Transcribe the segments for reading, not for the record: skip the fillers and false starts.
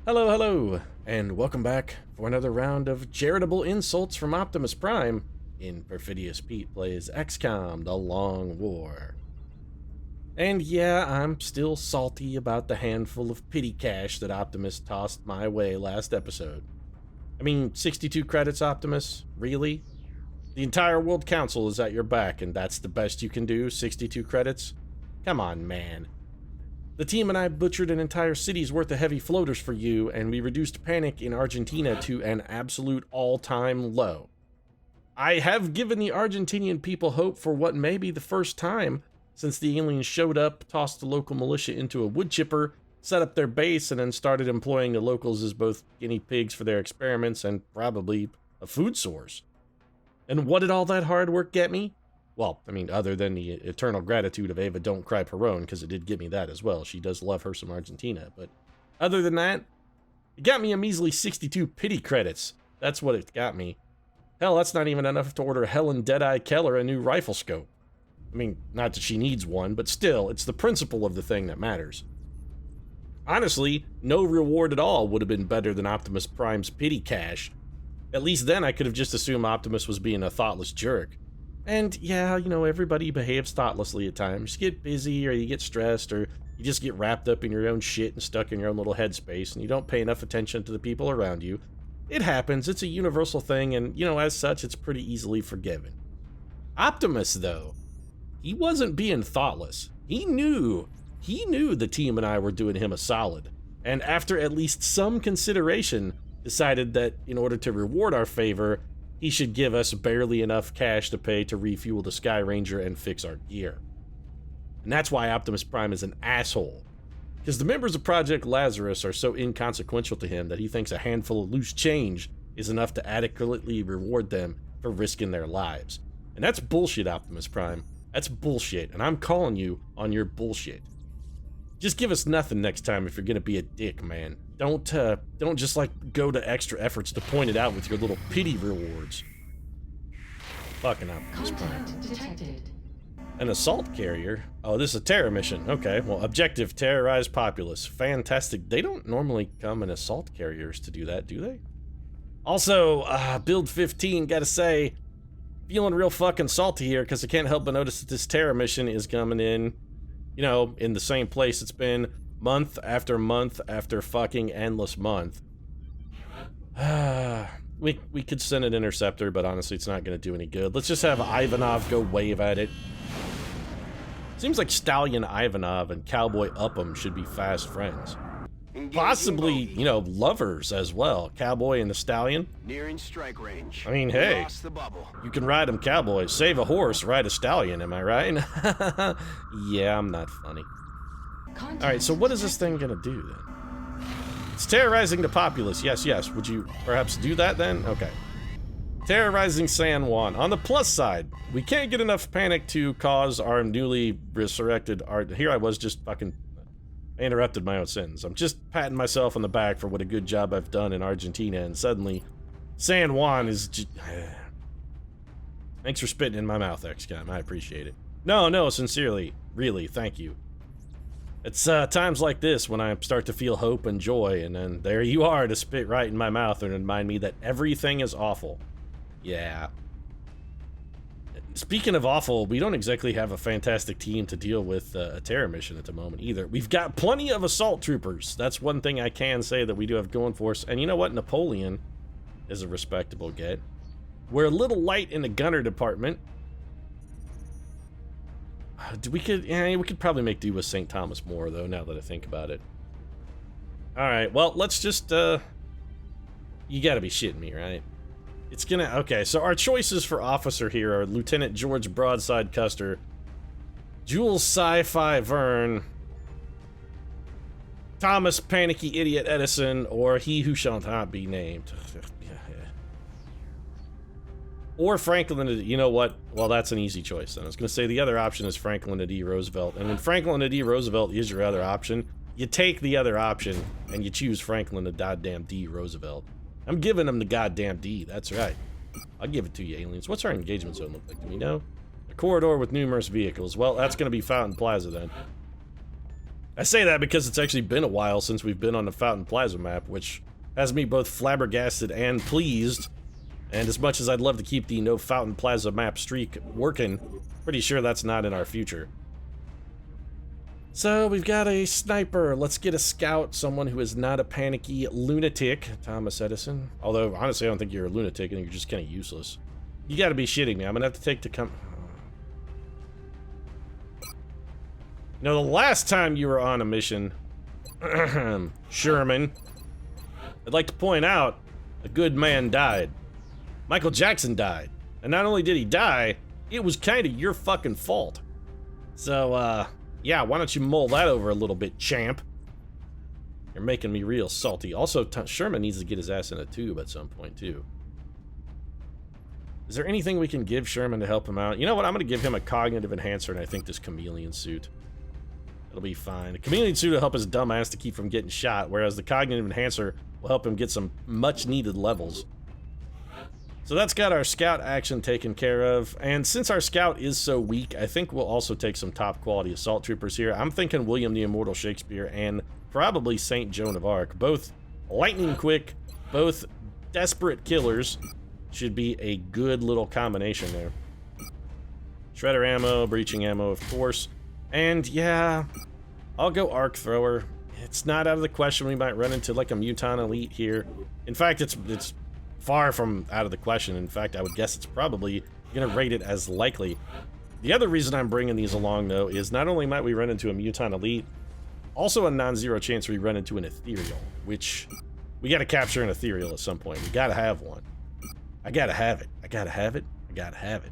Hello, hello, and welcome back for another round of charitable insults from Optimus Prime in Perfidious Pete Plays XCOM, The Long War. And yeah, I'm still salty about the handful of pity cash that Optimus tossed my way last episode. I mean, 62 credits, Optimus? Really? The entire World Council is at your back, and that's the best you can do? 62 credits? Come on, man. The team and I butchered an entire city's worth of heavy floaters for you, and we reduced panic in Argentina to an absolute all-time low. I have given the Argentinian people hope for what may be the first time since the aliens showed up, tossed the local militia into a wood chipper, set up their base, and then started employing the locals as both guinea pigs for their experiments and probably a food source. And what did all that hard work get me? Well, I mean, other than the eternal gratitude of Ava Don't Cry Perón, because it did give me that as well. She does love her some Argentina. But other than that, it got me a measly 62 pity credits. That's what it got me. Hell, that's not even enough to order Helen Deadeye Keller a new rifle scope. I mean, not that she needs one, but still, it's the principle of the thing that matters. Honestly, no reward at all would have been better than Optimus Prime's pity cash. At least then I could have just assumed Optimus was being a thoughtless jerk. And yeah, you know, everybody behaves thoughtlessly at times. You get busy, or you get stressed, or you just get wrapped up in your own shit and stuck in your own little headspace, and you don't pay enough attention to the people around you. It happens, it's a universal thing, and, you know, as such, it's pretty easily forgiven. Optimus, though, he wasn't being thoughtless. He knew the team and I were doing him a solid, and after at least some consideration, decided that in order to reward our favor, he should give us barely enough cash to pay to refuel the Sky Ranger and fix our gear. And that's why Optimus Prime is an asshole. Because the members of Project Lazarus are so inconsequential to him that he thinks a handful of loose change is enough to adequately reward them for risking their lives. And that's bullshit, Optimus Prime. That's bullshit, and I'm calling you on your bullshit. Just give us nothing next time if you're gonna be a dick, man. Don't just like go to extra efforts to point it out with your little pity rewards. Fucking Optimus Prime. Detected. An assault carrier? Oh, this is a terror mission. Okay, well, objective, terrorize populace. Fantastic. They don't normally come in assault carriers to do that, do they? Also, build 15, gotta say, feeling real fucking salty here because I can't help but notice that this terror mission is coming in, you know, in the same place it's been month after month after fucking endless month. We could send an interceptor, but honestly, it's not going to do any good. Let's just have Ivanov go wave at it. Seems like Stallion Ivanov and Cowboy Upham should be fast friends. Possibly, you know, lovers as well. Cowboy and the Stallion. Nearing strike range. I mean, hey, Lost the bubble. you can ride them Cowboy. Save a horse, ride a Stallion, am I right? Yeah, I'm not funny. Alright, so what is this thing gonna do then? It's terrorizing the populace. Yes, yes. Would you perhaps do that then? Okay. Terrorizing San Juan. On the plus side, we can't get enough panic to cause our newly resurrected art. Here I was just fucking... I interrupted my own sentence. I'm just patting myself on the back for what a good job I've done in Argentina, and suddenly San Juan is just... Thanks for spitting in my mouth, XCOM. I appreciate it. No, sincerely. Really, thank you. It's times like this when I start to feel hope and joy, and then there you are to spit right in my mouth and remind me that everything is awful. Yeah. Speaking of awful, we don't exactly have a fantastic team to deal with a terror mission at the moment either. We've got plenty of assault troopers. That's one thing I can say that we do have going for us. And you know what? Napoleon is a respectable get. We're a little light in the gunner department. We could probably make do with St. Thomas more, though, now that I think about it. Alright, well, let's just, you gotta be shitting me, right? It's gonna... Okay, so our choices for officer here are Lieutenant George Broadside Custer, Jules Sci-Fi Vern, Thomas Panicky Idiot Edison, or He Who Shall Not Be Named. Or Franklin, you know what? Well, that's an easy choice then. I was going to say the other option is Franklin D. Roosevelt. And when Franklin D. Roosevelt is your other option, you take the other option and you choose Franklin the goddamn D. Roosevelt. I'm giving him the goddamn D, that's right. I'll give it to you, aliens. What's our engagement zone look like? Do we know? A corridor with numerous vehicles. Well, that's going to be Fountain Plaza then. I say that because it's actually been a while since we've been on the Fountain Plaza map, which has me both flabbergasted and pleased. And as much as I'd love to keep the no Fountain Plaza map streak working, pretty sure that's not in our future. So we've got a sniper. Let's get a scout, someone who is not a panicky lunatic, Thomas Edison. Although, honestly, I don't think you're a lunatic and you're just kind of useless. You gotta be shitting me. I'm gonna have to take the You know, the last time you were on a mission, Sherman, I'd like to point out, a good man died. Michael Jackson died. And not only did he die, it was kind of your fucking fault. So, yeah, why don't you mull that over a little bit, champ? You're making me real salty. Also, Sherman needs to get his ass in a tube at some point, too. Is there anything we can give Sherman to help him out? You know what? I'm going to give him a cognitive enhancer, and I think this chameleon suit. It'll be fine. The chameleon suit will help his dumb ass to keep from getting shot, whereas the cognitive enhancer will help him get some much-needed levels. So that's got our scout action taken care of, and since our scout is so weak, I think we'll also take some top-quality assault troopers here. I'm thinking William the Immortal Shakespeare and probably St. Joan of Arc. Both lightning quick, both desperate killers. Should be a good little combination there. Shredder ammo, breaching ammo, of course. And yeah, I'll go arc thrower. It's not out of the question we might run into like a Muton Elite here. In fact, it's far from out of the question. In fact, I would guess it's probably gonna rate it as likely. The other reason I'm bringing these along, though, is not only might we run into a Muton Elite, also a non-zero chance we run into an Ethereal, which we gotta capture an Ethereal at some point. We gotta have one. I gotta have it. I gotta have it. I gotta have it.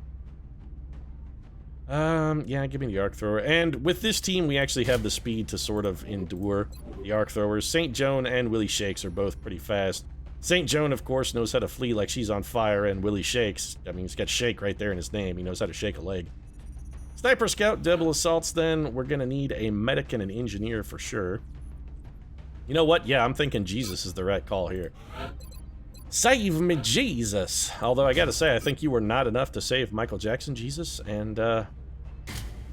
Yeah, give me the arc thrower. And with this team, we actually have the speed to sort of endure the arc throwers. St. Joan and Willie Shakes are both pretty fast. St. Joan, of course, knows how to flee like she's on fire, and Willie Shakes, I mean, he's got Shake right there in his name. He knows how to shake a leg. Sniper Scout, double assaults, then. We're gonna need a medic and an engineer for sure. You know what? Yeah, I'm thinking Jesus is the right call here. Save me, Jesus! Although I gotta say, I think you were not enough to save Michael Jackson, Jesus, and I'm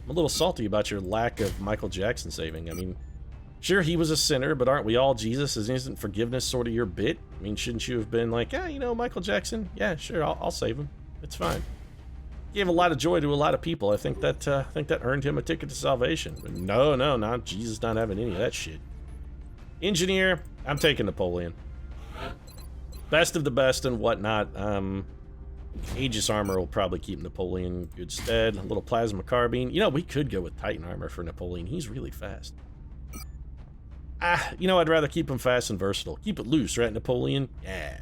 a little salty about your lack of Michael Jackson saving. I mean, sure, he was a sinner, but aren't we all Jesus? Isn't forgiveness sort of your bit? I mean, shouldn't you have been like, yeah, you know, Michael Jackson? Yeah, sure, I'll save him. It's fine. Gave a lot of joy to a lot of people. I think that earned him a ticket to salvation. But no, not Jesus, not having any of that shit. Engineer, I'm taking Napoleon. Best of the best and whatnot. Aegis armor will probably keep Napoleon in good stead. A little plasma carbine. You know, we could go with Titan armor for Napoleon. He's really fast. You know, I'd rather keep him fast and versatile. Keep it loose, right, Napoleon? Yeah.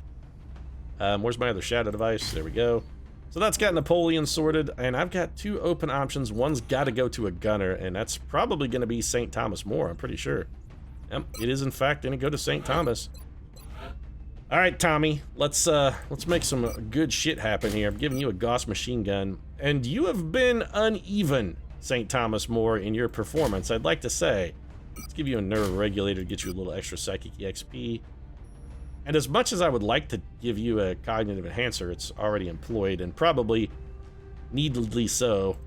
Where's my other shadow device? There we go. So that's got Napoleon sorted, and I've got two open options. One's got to go to a gunner, and that's probably going to be St. Thomas More, I'm pretty sure. Yep, it is in fact going to go to St. Thomas. All right, Tommy, let's make some good shit happen here. I'm giving you a Gauss machine gun, and you have been uneven, St. Thomas More, in your performance, I'd like to say. Let's give you a nerve regulator to get you a little extra psychic EXP. And as much as I would like to give you a cognitive enhancer, it's already employed, and probably needlessly so.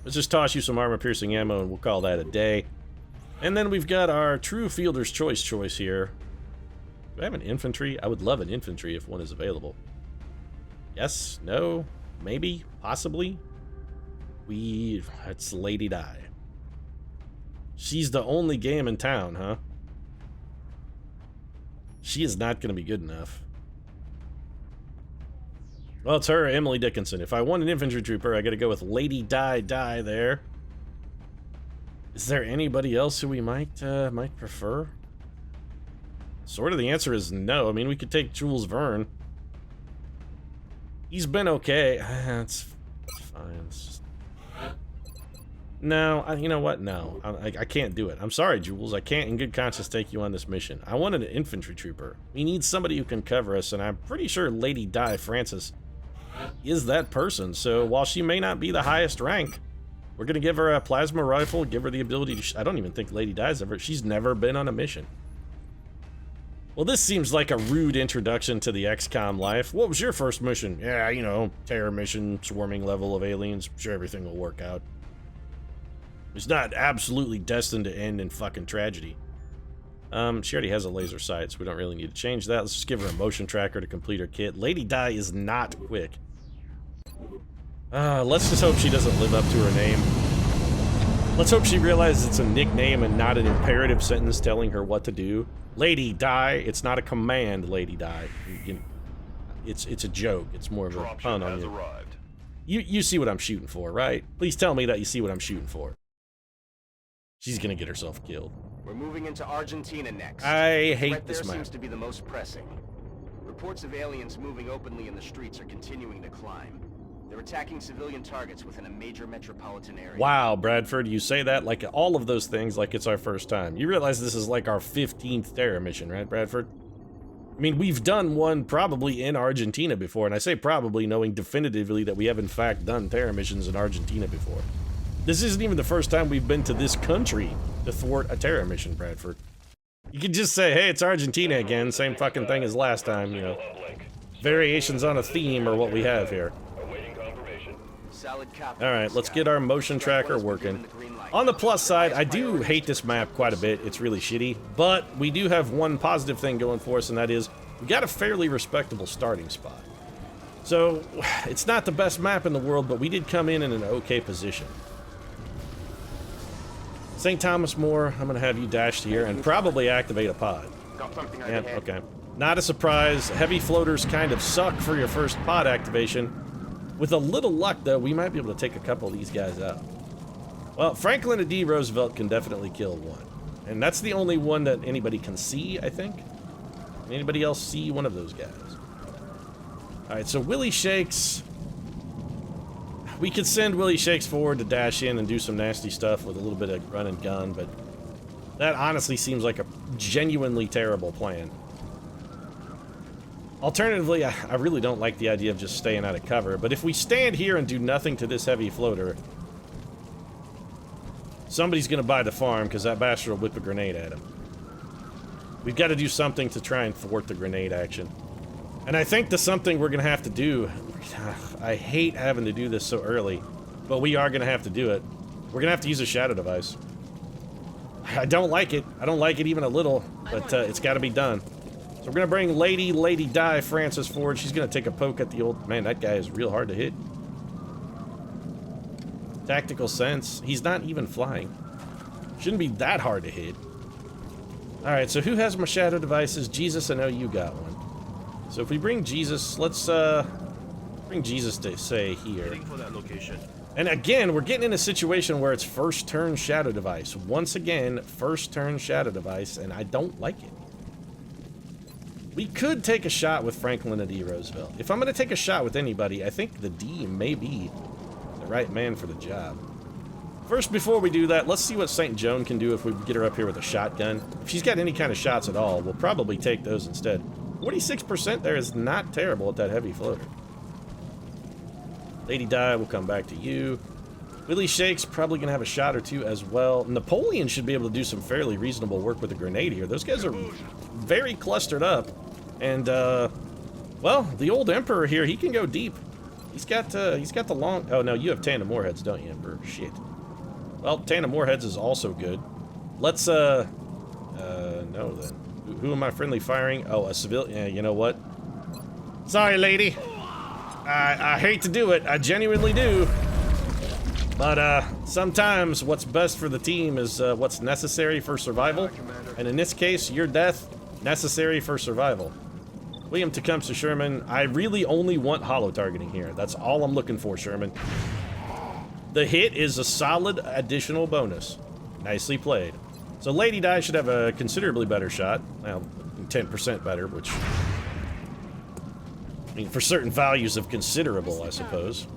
Let's just toss you some armor-piercing ammo, and we'll call that a day. And then we've got our true fielder's choice here. Do I have an infantry? I would love an infantry if one is available. Yes? No? Maybe? Possibly? It's Lady Di. She's the only game in town, huh? She is not going to be good enough. Well, it's her, Emily Dickinson. If I want an infantry trooper, I got to go with Lady Di there. Is there anybody else who we might prefer? Sort of the answer is no. I mean, we could take Jules Verne. He's been okay. It's fine. It's just... No, you know what? No, I can't do it. I'm sorry, Jules. I can't in good conscience take you on this mission. I wanted an infantry trooper. We need somebody who can cover us, and I'm pretty sure Lady Di Francis is that person. So while she may not be the highest rank, we're going to give her a plasma rifle, give her the ability to... I don't even think Lady Di's ever... She's never been on a mission. Well, this seems like a rude introduction to the XCOM life. What was your first mission? Yeah, you know, terror mission, swarming level of aliens. Sure, everything will work out. It's not absolutely destined to end in fucking tragedy. She already has a laser sight, so we don't really need to change that. Let's just give her a motion tracker to complete her kit. Lady Di is not quick. Let's just hope she doesn't live up to her name. Let's hope she realizes it's a nickname and not an imperative sentence telling her what to do. Lady Di, it's not a command, Lady Di. It's a joke. It's more of a pun on you. You see what I'm shooting for, right? Please tell me that you see what I'm shooting for. She's gonna get herself killed. We're moving into Argentina next. I hate this map. map. Seems to be the most pressing. Reports of aliens moving openly in the streets are continuing to climb. They're attacking civilian targets within a major metropolitan area. Wow, Bradford, you say that like all of those things like it's our first time. You realize this is like our 15th terror mission, right, Bradford? I mean, we've done one probably in Argentina before, and I say probably knowing definitively that we have in fact done terror missions in Argentina before. This isn't even the first time we've been to this country to thwart a terror mission, Bradford. You could just say, hey, it's Argentina again, same fucking thing as last time, you know. Variations on a theme are what we have here. Alright, let's get our motion tracker working. On the plus side, I do hate this map quite a bit. It's really shitty. But we do have one positive thing going for us, and that is we got a fairly respectable starting spot. So, it's not the best map in the world, but we did come in an okay position. St. Thomas More, I'm going to have you dash here and probably activate a pod. Yeah, okay. Not a surprise. Heavy floaters kind of suck for your first pod activation. With a little luck, though, we might be able to take a couple of these guys out. Well, Franklin D. Roosevelt can definitely kill one. And that's the only one that anybody can see, I think. Can anybody else see one of those guys? Alright, so Willie Shakes. We could send Willie Shakes forward to dash in and do some nasty stuff with a little bit of run and gun, but that honestly seems like a genuinely terrible plan. Alternatively, I really don't like the idea of just staying out of cover, but if we stand here and do nothing to this heavy floater, somebody's gonna buy the farm because that bastard will whip a grenade at him. We've got to do something to try and thwart the grenade action. And I think the something we're gonna have to do, I hate having to do this so early, but we are gonna have to do it. We're gonna have to use a shadow device. I don't like it. I don't like it even a little, but it's got to be done. So we're gonna bring Lady Di Francis forward. She's gonna take a poke at the old man. That guy is real hard to hit. Tactical sense. He's not even flying. Shouldn't be that hard to hit. All right. So who has my shadow devices? Jesus, I know you got one. So if we bring Jesus, let's bring Jesus to say here. For that location. And again, we're getting in a situation where it's first turn shadow device. Once again, first turn shadow device, and I don't like it. We could take a shot with Franklin D. Roosevelt. If I'm going to take a shot with anybody, I think the D may be the right man for the job. First, before we do that, let's see what St. Joan can do if we get her up here with a shotgun. If she's got any kind of shots at all, we'll probably take those instead. 46% there is not terrible at that heavy floater. Lady Di, we'll come back to you. Willie Shakes probably going to have a shot or two as well. Napoleon should be able to do some fairly reasonable work with a grenade here. Those guys are very clustered up. And, well, the old Emperor here, he can go deep. He's got the long... Oh, no, you have tandem warheads, don't you, Emperor? Shit. Well, tandem warheads is also good. Let's, no, then. Who am I friendly firing? Oh, a civilian. You know what? Sorry, lady. I hate to do it. I genuinely do. But, sometimes what's best for the team is, what's necessary for survival. And in this case, your death, necessary for survival. William Tecumseh Sherman, I really only want hollow targeting here. That's all I'm looking for, Sherman. The hit is a solid additional bonus. Nicely played. So Lady Di should have a considerably better shot. Well, 10% better, which... I mean, for certain values of considerable, I suppose.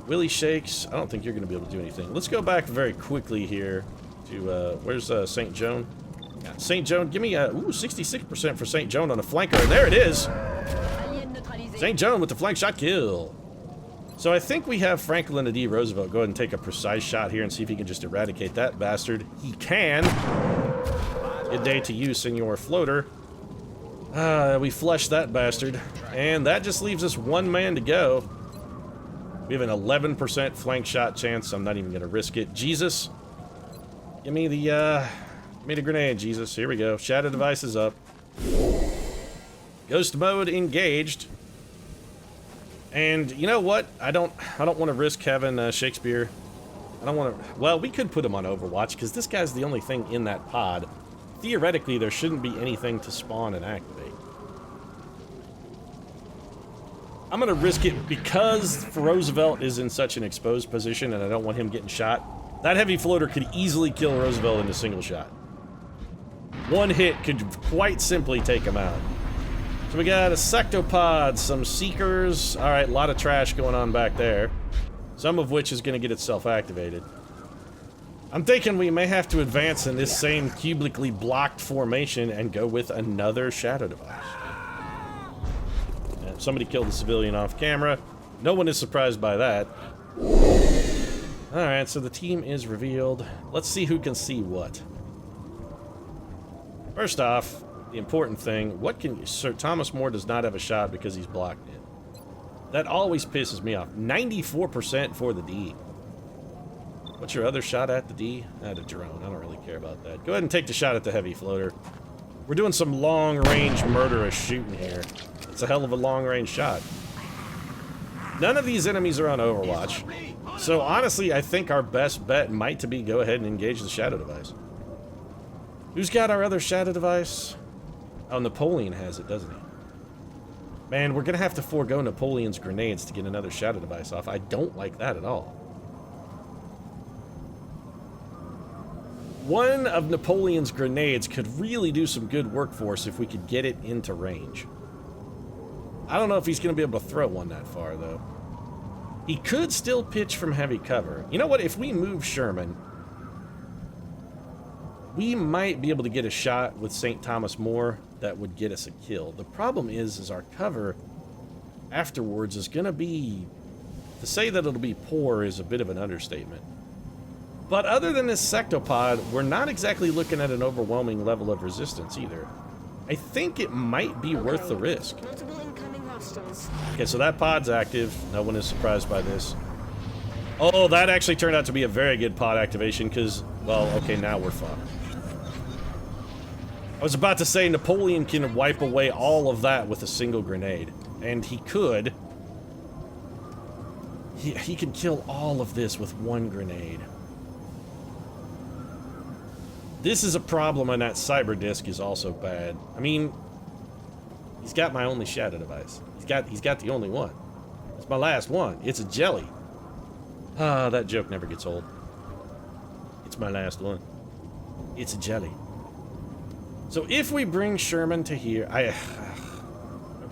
Willie Shakes, I don't think you're going to be able to do anything. Let's go back very quickly here to, where's St. Joan? Yeah, St. Joan, give me a, ooh, 66% for St. Joan on a flanker, and there it is! St. Joan with the flank shot kill. So I think we have Franklin D. Roosevelt go ahead and take a precise shot here and see if he can just eradicate that bastard. He can! Good day to you, Senor Floater. We flushed that bastard. And that just leaves us one man to go. We have an 11% flank shot chance. I'm not even going to risk it. Jesus, Give me the grenade, Jesus. Here we go. Shadow device is up. Ghost mode engaged. And you know what? I don't want to risk having Shakespeare. I don't want to... Well, we could put him on Overwatch, because this guy's the only thing in that pod. Theoretically, there shouldn't be anything to spawn and activate. I'm going to risk it because Roosevelt is in such an exposed position, and I don't want him getting shot. That heavy floater could easily kill Roosevelt in a single shot. One hit could quite simply take him out. So we got a sectopod, some seekers. Alright, a lot of trash going on back there. Some of which is going to get itself activated. I'm thinking we may have to advance in this same cubically blocked formation and go with another shadow device. And somebody killed a civilian off camera. No one is surprised by that. Alright, so the team is revealed. Let's see who can see what. First off, the important thing, Sir Thomas More does not have a shot because he's blocked in. That always pisses me off. 94% for the D. What's your other shot at the D? At a drone. I don't really care about that. Go ahead and take the shot at the heavy floater. We're doing some long-range murderous shooting here. It's a hell of a long-range shot. None of these enemies are on Overwatch. So honestly, I think our best bet might be go ahead and engage the shadow device. Who's got our other shadow device? Oh, Napoleon has it, doesn't he? Man, we're gonna have to forego Napoleon's grenades to get another shadow device off. I don't like that at all. One of Napoleon's grenades could really do some good work for us if we could get it into range. I don't know if he's gonna be able to throw one that far, though. He could still pitch from heavy cover. You know what? If we move Sherman, we might be able to get a shot with St. Thomas More that would get us a kill. The problem is our cover afterwards is going to be... To say that it'll be poor is a bit of an understatement. But other than this sectopod, we're not exactly looking at an overwhelming level of resistance either. I think it might be worth the risk. Okay, so that pod's active. No one is surprised by this. Oh, that actually turned out to be a very good pod activation because, well, okay, now we're fucked. I was about to say Napoleon can wipe away all of that with a single grenade. And he could. He can kill all of this with one grenade. This is a problem, and that cyber disc is also bad. I mean, he's got my only shadow device. He's got the only one. It's my last one. It's a jelly. Ah, that joke never gets old. It's my last one. It's a jelly. So if we bring Sherman to here, I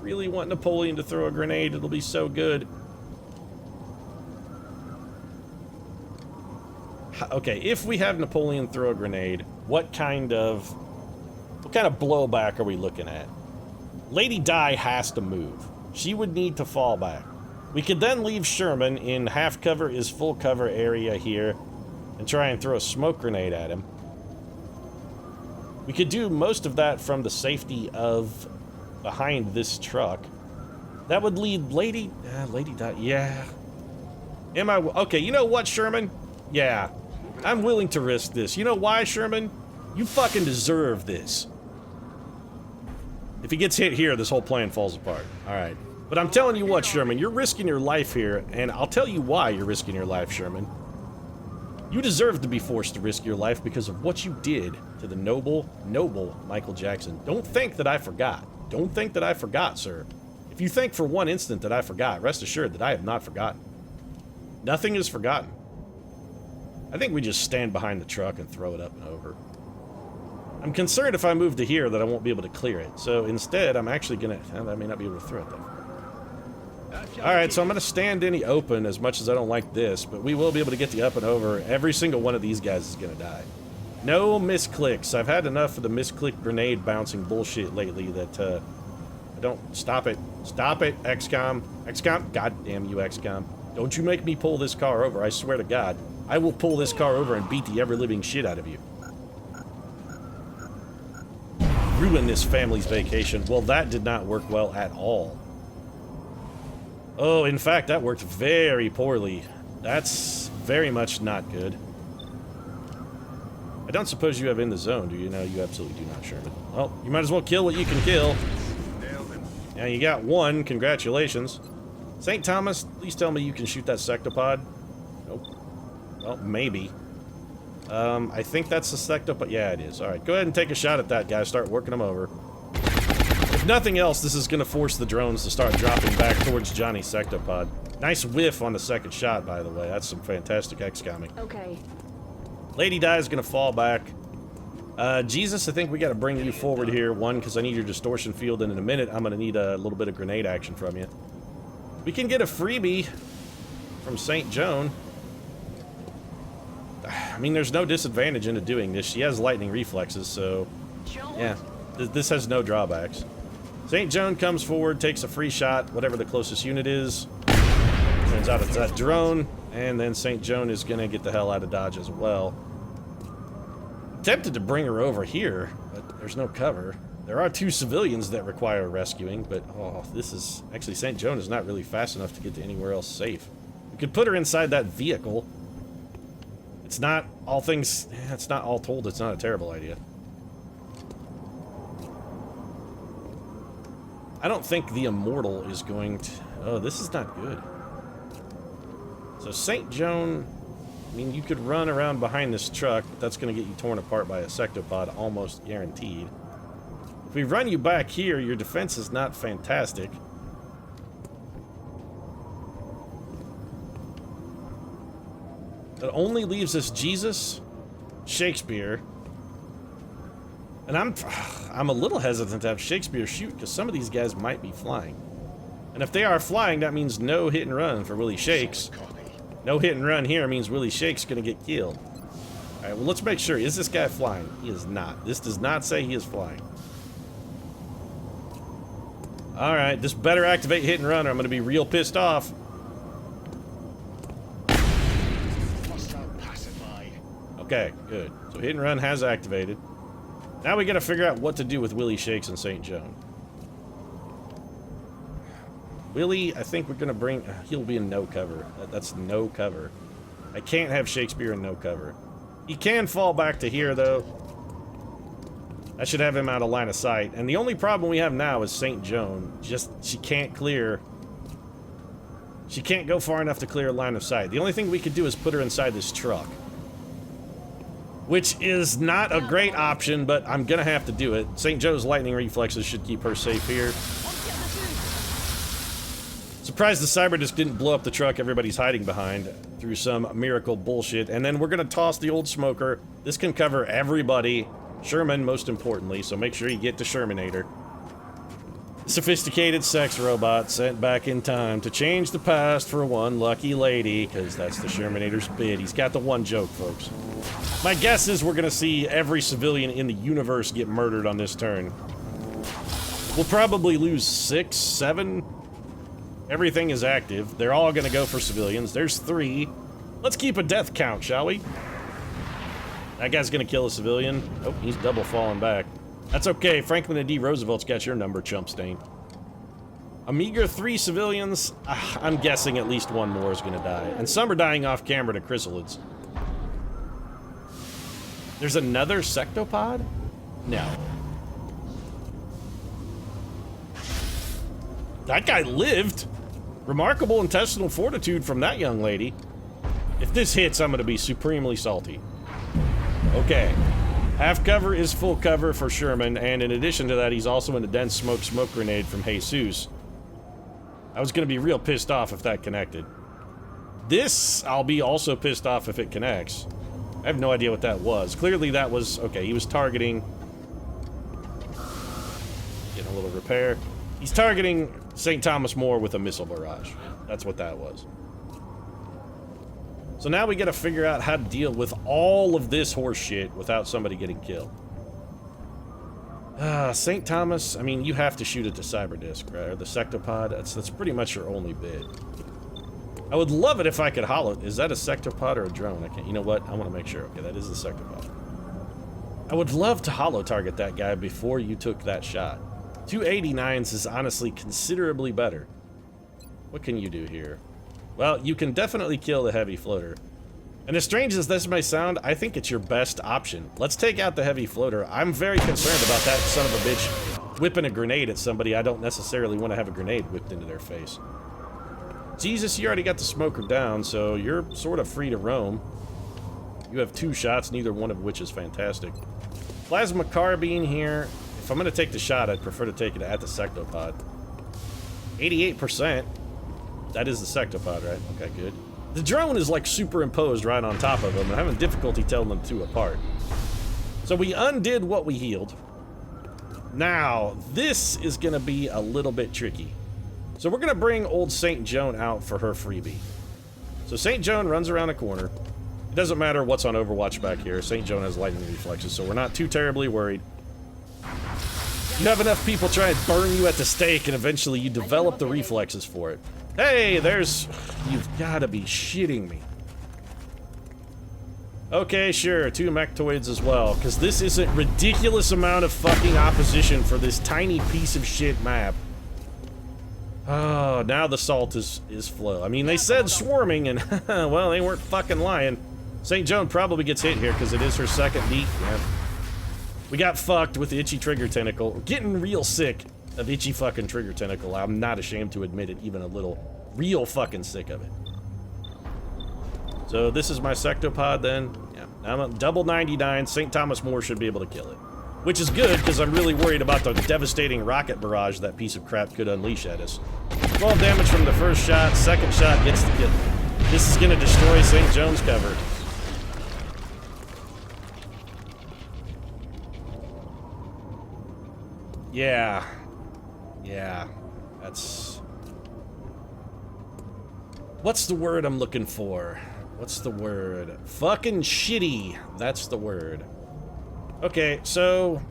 really want Napoleon to throw a grenade. It'll be so good. Okay, if we have Napoleon throw a grenade, what kind of blowback are we looking at? Lady Di has to move. She would need to fall back. We could then leave Sherman in half cover is full cover area here and try and throw a smoke grenade at him. We could do most of that from the safety of behind this truck. That would lead Lady Di, yeah. Am I, okay, you know what, Sherman? Yeah, I'm willing to risk this. You know why, Sherman? You fucking deserve this. If he gets hit here, this whole plan falls apart. Alright. But I'm telling you what, Sherman, you're risking your life here, and I'll tell you why you're risking your life, Sherman. You deserve to be forced to risk your life because of what you did to the noble Michael Jackson. Don't think that I forgot. Don't think that I forgot, sir. If you think for one instant that I forgot, rest assured that I have not forgotten. Nothing is forgotten. I think we just stand behind the truck and throw it up and over. I'm concerned if I move to here that I won't be able to clear it. So instead, I'm actually gonna... I may not be able to throw it that far. Alright, so I'm gonna stand in the open as much as I don't like this, but we will be able to get the up and over. Every single one of these guys is gonna die. No misclicks. I've had enough of the misclick grenade bouncing bullshit lately that, I don't... Stop it. Stop it, XCOM. XCOM? God damn you, XCOM. Don't you make me pull this car over, I swear to God. I will pull this car over and beat the ever-living shit out of you. Ruin this family's vacation. Well, that did not work well at all. Oh, in fact, that worked very poorly. That's very much not good. I don't suppose you have in the zone, do you? No, you absolutely do not, Sherman. Well, you might as well kill what you can kill. Yeah, you got one. Congratulations. St. Thomas, please tell me you can shoot that sectopod. Nope. Well, maybe. I think that's the sectopod. Yeah, it is. All right, go ahead and take a shot at that guy. Start working him over. If nothing else, this is going to force the drones to start dropping back towards Johnny's sectopod. Nice whiff on the second shot, by the way. That's some fantastic XCOMing. Okay. Lady Di is going to fall back. Jesus, I think we got to bring you forward here. One, because I need your distortion field, and in a minute, I'm going to need a little bit of grenade action from you. We can get a freebie from St. Joan. I mean, there's no disadvantage into doing this. She has lightning reflexes, so... yeah, this has no drawbacks. St. Joan comes forward, takes a free shot, whatever the closest unit is. Turns out it's that drone, and then St. Joan is going to get the hell out of Dodge as well. Tempted to bring her over here, but there's no cover. There are 2 civilians that require rescuing, but oh, this is... actually, St. Joan is not really fast enough to get to anywhere else safe. We could put her inside that vehicle. It's not all things... it's not all told, it's not a terrible idea. I don't think the Immortal is going to... oh, this is not good. So St. Joan... I mean, you could run around behind this truck, but that's going to get you torn apart by a sectopod, almost guaranteed. If we run you back here, your defense is not fantastic. It only leaves us Jesus, Shakespeare, and I'm a little hesitant to have Shakespeare shoot, because some of these guys might be flying. And if they are flying, that means no hit and run for Willie Shakes. No hit and run here means Willie Shake's gonna get killed. Alright, well, let's make sure. Is this guy flying? He is not. This does not say he is flying. Alright, this better activate hit and run or I'm gonna be real pissed off. Okay, good. So hit and run has activated. Now we gotta figure out what to do with Willie Shakes and St. Joan. Willie, I think we're gonna bring... he'll be in no cover. That's no cover. I can't have Shakespeare in no cover. He can fall back to here, though. I should have him out of line of sight. And the only problem we have now is St. Joan. Just, she can't clear... she can't go far enough to clear line of sight. The only thing we could do is put her inside this truck. Which is not a great option, but I'm gonna have to do it. St. Joe's lightning reflexes should keep her safe here. Surprised the Cyberdisc didn't blow up the truck everybody's hiding behind through some miracle bullshit. And then we're gonna toss the old smoker. This can cover everybody. Sherman, most importantly, so make sure you get to Shermanator. Sophisticated sex robot sent back in time to change the past for one lucky lady, because that's the Shermanator's bid. He's got the one joke, folks. My guess is we're gonna see every civilian in the universe get murdered on this turn. We'll probably lose 6, 7... everything is active. They're all gonna go for civilians. There's 3. Let's keep a death count, shall we? That guy's gonna kill a civilian. Oh, he's double falling back. That's okay. Franklin D. Roosevelt's got your number, chump stain. A meager 3 civilians. I'm guessing at least 1 more is gonna die. And some are dying off camera to chrysalids. There's another sectopod? No. That guy lived. Remarkable intestinal fortitude from that young lady. If this hits, I'm gonna be supremely salty. Okay. Half cover is full cover for Sherman, and in addition to that, he's also in a dense smoke grenade from Jesus. I was gonna be real pissed off if that connected. This, I'll be also pissed off if it connects. I have no idea what that was. Clearly that was... okay, he was targeting... getting a little repair. He's targeting St. Thomas More with a missile barrage. That's what that was. So now we gotta figure out how to deal with all of this horse shit without somebody getting killed. St. Thomas, I mean, you have to shoot at the Cyberdisc, right? Or the sectopod. That's pretty much your only bid. I would love it if I could hollow... is that a sectopod or a drone? I can't... you know what? I want to make sure. Okay, that is a sectopod. I would love to hollow target that guy before you took that shot. 289s is honestly considerably better. What can you do here? Well, you can definitely kill the heavy floater. And as strange as this may sound, I think it's your best option. Let's take out the heavy floater. I'm very concerned about that son of a bitch whipping a grenade at somebody. I don't necessarily want to have a grenade whipped into their face. Jesus, you already got the smoker down, so you're sort of free to roam. You have 2 shots, neither one of which is fantastic. Plasma carbine here. If I'm going to take the shot, I'd prefer to take it at the sectopod. 88%. That is the sectopod, right? Okay, good. The drone is like superimposed right on top of them. I'm having difficulty telling them 2 apart. So we undid what we healed. Now, this is going to be a little bit tricky. So we're going to bring old St. Joan out for her freebie. So St. Joan runs around a corner. It doesn't matter what's on Overwatch back here. St. Joan has lightning reflexes, so we're not too terribly worried. You have enough people try and burn you at the stake, and eventually you develop the reflexes for it. Hey, there's... You've got to be shitting me. Okay, sure, 2 mechtoids as well, because this isn't ridiculous amount of fucking opposition for this tiny piece of shit map. Oh, now the salt is flow. I mean, they said swarming, and well, they weren't fucking lying. St. Joan probably gets hit here because it is her second beat. Yeah. We got fucked with the itchy trigger tentacle. We're getting real sick of itchy fucking trigger tentacle. I'm not ashamed to admit it, even a little. Real fucking sick of it. So this is my sectopod then. Yeah, I'm at double 99. St. Thomas More should be able to kill it. Which is good, because I'm really worried about the devastating rocket barrage that piece of crap could unleash at us. 12 damage from the first shot. Second shot gets the kill. This is going to destroy St. Joan's cover. Yeah. Yeah. That's... What's the word I'm looking for? What's the word? Fucking shitty. That's the word. Okay, so...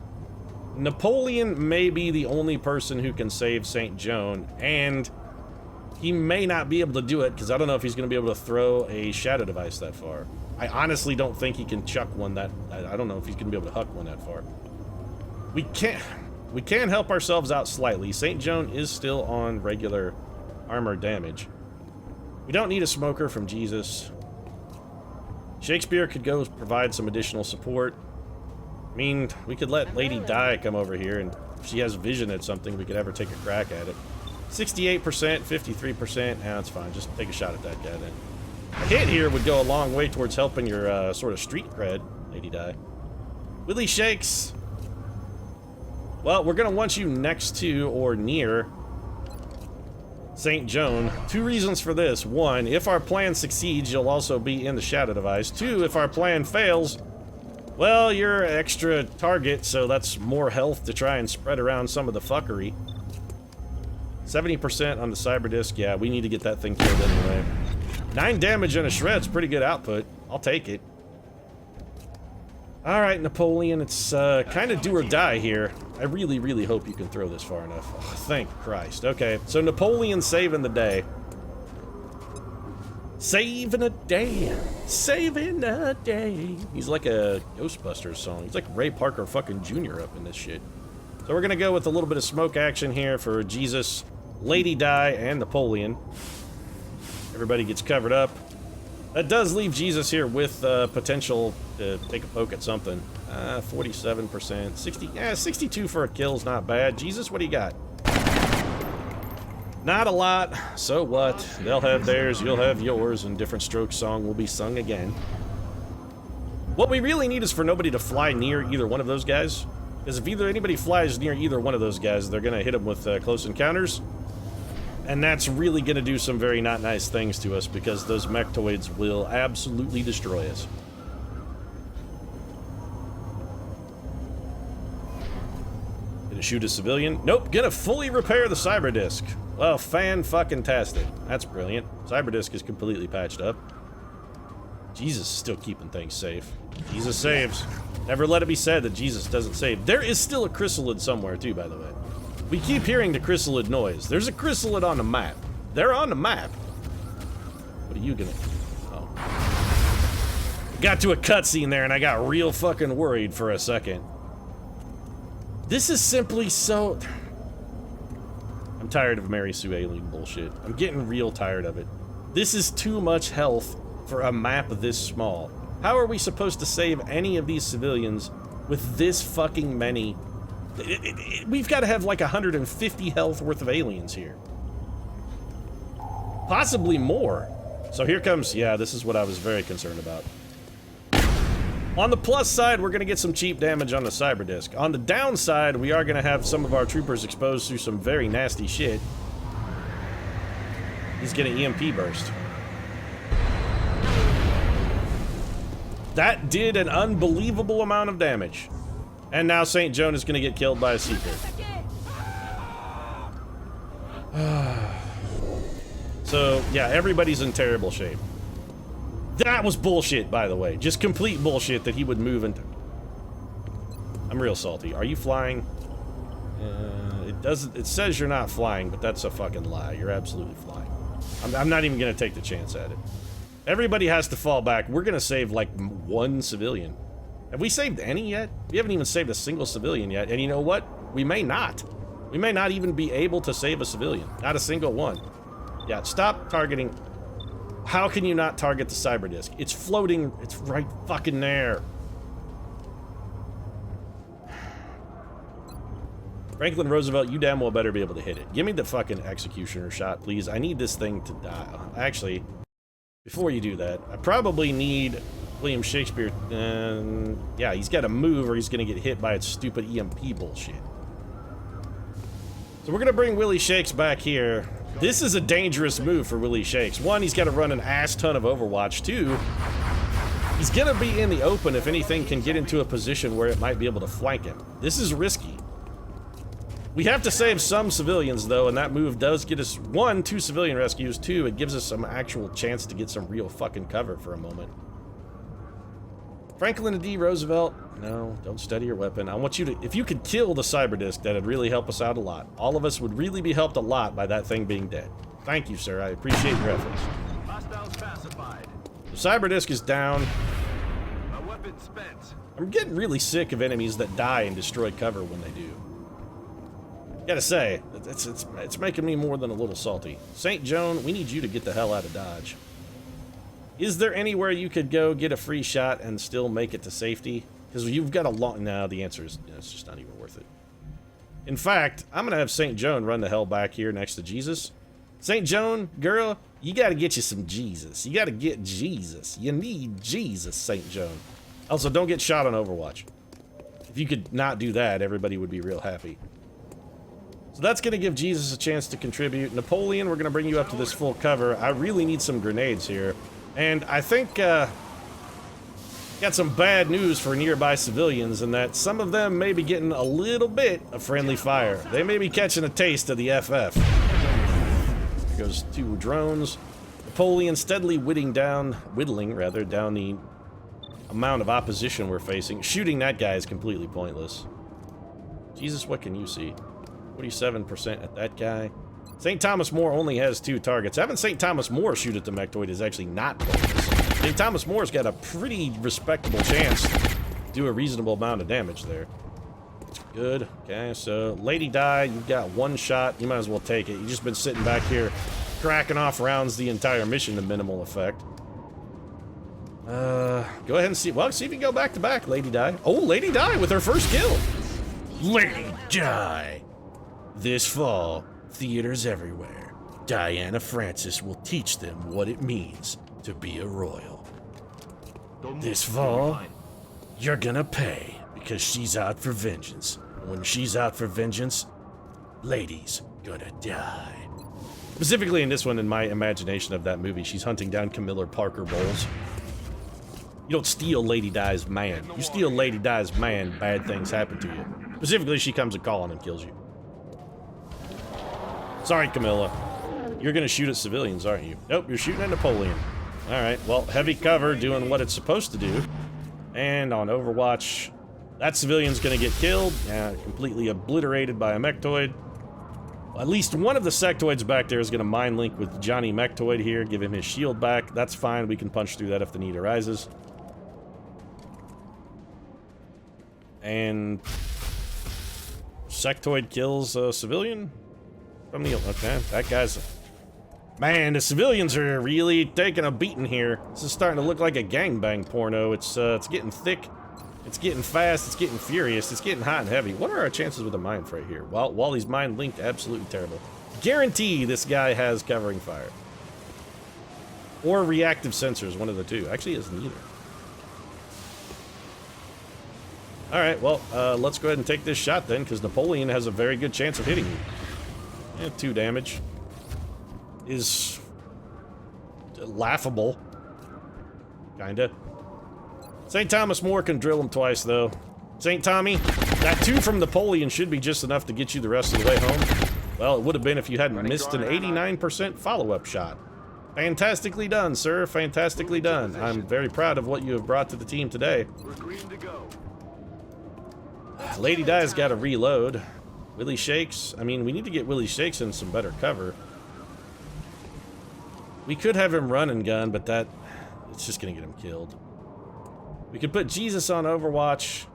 Napoleon may be the only person who can save St. Joan, and he may not be able to do it, because I don't know if he's going to be able to throw a shadow device that far. I honestly don't think he can chuck one that... I don't know if he's going to be able to huck one that far. We can help ourselves out slightly. St. Joan is still on regular armor damage. We don't need a smoker from Jesus. Shakespeare could go provide some additional support. I mean, we could let Lady Di come over here, and if she has vision at something, we could have her take a crack at it. 68%, 53%, that's fine. Just take a shot at that guy then. A hit here would go a long way towards helping your sort of street cred, Lady Di. Willie Shakes. Well, we're going to want you next to or near St. Joan. 2 reasons for this. 1, if our plan succeeds, you'll also be in the shadow device. 2, if our plan fails, well, you're an extra target, so that's more health to try and spread around some of the fuckery. 70% on the cyber disc. Yeah, we need to get that thing killed anyway. 9 damage on a shred's pretty good output. I'll take it. Alright, Napoleon, it's kind of do or die here. I really, really hope you can throw this far enough. Oh, thank Christ. Okay, so Napoleon saving the day. Saving a day. Saving a day. He's like a Ghostbusters song. He's like Ray Parker fucking Jr. up in this shit. So we're gonna go with a little bit of smoke action here for Jesus, Lady Di, and Napoleon. Everybody gets covered up. That does leave Jesus here with potential to take a poke at something. 47%. 62 for a kill's not bad. Jesus, what do you got? Not a lot. So what? They'll have theirs, you'll have yours, and Different Strokes song will be sung again. What we really need is for nobody to fly near either one of those guys. Because if anybody flies near either one of those guys, they're going to hit them with close encounters. And that's really going to do some very not nice things to us, because those mechtoids will absolutely destroy us. Gonna shoot a civilian? Nope, gonna fully repair the cyber disc. Well, fan-fucking-tastic. That's brilliant. Cyber disc is completely patched up. Jesus is still keeping things safe. Jesus saves. Never let it be said that Jesus doesn't save. There is still a chrysalid somewhere, too, by the way. We keep hearing the chrysalid noise. There's a chrysalid on the map. They're on the map. What are you gonna... Oh. Got to a cutscene there, and I got real fucking worried for a second. This is simply so... I'm tired of Mary Sue Alien bullshit. I'm getting real tired of it. This is too much health for a map this small. How are we supposed to save any of these civilians with this fucking many? We've got to have like 150 health worth of aliens here. Possibly more. So here comes, yeah, this is what I was very concerned about. On the plus side, we're going to get some cheap damage on the cyber disc. On the downside, we are going to have some of our troopers exposed to some very nasty shit. He's getting EMP burst. That did an unbelievable amount of damage. And now St. Joan is going to get killed by a Seeker. So, yeah, everybody's in terrible shape. That was bullshit, by the way. Just complete bullshit that he would move into. I'm real salty. Are you flying? It says you're not flying, but that's a fucking lie. You're absolutely flying. I'm not even going to take the chance at it. Everybody has to fall back. We're going to save, like, one civilian. Have we saved any yet? We haven't even saved a single civilian yet. And you know what? We may not. We may not even be able to save a civilian. Not a single one. Yeah, stop targeting. How can you not target the cyber disc? It's floating. It's right fucking there. Franklin Roosevelt, you damn well better be able to hit it. Give me the fucking executioner shot, please. I need this thing to die. Actually, before you do that, I probably need William Shakespeare. Yeah, he's got to move or he's going to get hit by its stupid EMP bullshit. So we're going to bring Willie Shakes back here. This is a dangerous move for Willie Shakes. One, he's got to run an ass ton of Overwatch. Two, he's going to be in the open if anything can get into a position where it might be able to flank him. This is risky. We have to save some civilians, though, and that move does get us, one, 2 civilian rescues. 2, it gives us some actual chance to get some real fucking cover for a moment. Franklin D. Roosevelt, no, don't steady your weapon. I want you to, if you could kill the cyber disc, that'd really help us out a lot. All of us would really be helped a lot by that thing being dead. Thank you, sir. I appreciate your efforts. Hostiles pacified. The cyber disc is down. My weapon spent. I'm getting really sick of enemies that die and destroy cover when they do. Gotta say, it's making me more than a little salty. St. Joan, we need you to get the hell out of Dodge. Is there anywhere you could go get a free shot and still make it to safety? Because you've got a long... No, the answer is it's just not even worth it. In fact, I'm going to have St. Joan run the hell back here next to Jesus. St. Joan, girl, you got to get you some Jesus. You got to get Jesus. You need Jesus, St. Joan. Also, don't get shot on Overwatch. If you could not do that, everybody would be real happy. So that's going to give Jesus a chance to contribute. Napoleon, we're going to bring you up to this full cover. I really need some grenades here. And I think, got some bad news for nearby civilians in that some of them may be getting a little bit of friendly fire. They may be catching a taste of the FF. There goes 2 drones. Napoleon steadily whittling down the amount of opposition we're facing. Shooting that guy is completely pointless. Jesus, what can you see? 47% at that guy. St. Thomas More only has 2 targets. Having St. Thomas More shoot at the Mectoid is actually not pointless. St. Thomas More's got a pretty respectable chance to do a reasonable amount of damage there. Good. Okay, so Lady Di, you've got 1 shot. You might as well take it. You've just been sitting back here cracking off rounds the entire mission to minimal effect. Go ahead and see. Well, see if you can go back to back, Lady Di. Oh, Lady Di with her first kill. Lady Di. This fall, theaters everywhere, Diana Francis will teach them what it means to be a royal. This fall, you're gonna pay because she's out for vengeance. When she's out for vengeance, Lady's gonna die. Specifically in this one, in my imagination of that movie, she's hunting down Camilla Parker Bowles. You don't steal Lady Di's man. You steal Lady Di's man, bad things happen to you. Specifically, she comes a calling and kills you. Sorry, Camilla. You're gonna shoot at civilians, aren't you? Nope, you're shooting at Napoleon. Alright, well, heavy cover doing what it's supposed to do. And on Overwatch, that civilian's gonna get killed. Completely obliterated by a Mectoid. Well, at least one of the sectoids back there is gonna mind link with Johnny Mectoid here, give him his shield back. That's fine, we can punch through that if the need arises. And sectoid kills a civilian from the... Okay, that guy's Man, the civilians are really taking a beating here. This is starting to look like a gangbang porno. It's getting thick. It's getting fast. It's getting furious. It's getting hot and heavy. What are our chances with a mine freight here? Well, while he's mine linked, absolutely terrible. Guarantee this guy has covering fire. Or reactive sensors, one of the two. Actually, it's neither. Alright, well, let's go ahead and take this shot then, because Napoleon has a very good chance of hitting you. Yeah, 2 damage. Is laughable. Kinda. St. Thomas More can drill him twice, though. St. Tommy, that 2 from Napoleon should be just enough to get you the rest of the way home. Well, it would have been if you hadn't missed an 89% follow-up shot. Fantastically done, sir. Fantastically done. I'm very proud of what you have brought to the team today. We're green to go. Lady Di's got to reload. Willie Shakes. I mean, we need to get Willie Shakes in some better cover. We could have him run and gun, but it's just going to get him killed. We could put Jesus on Overwatch.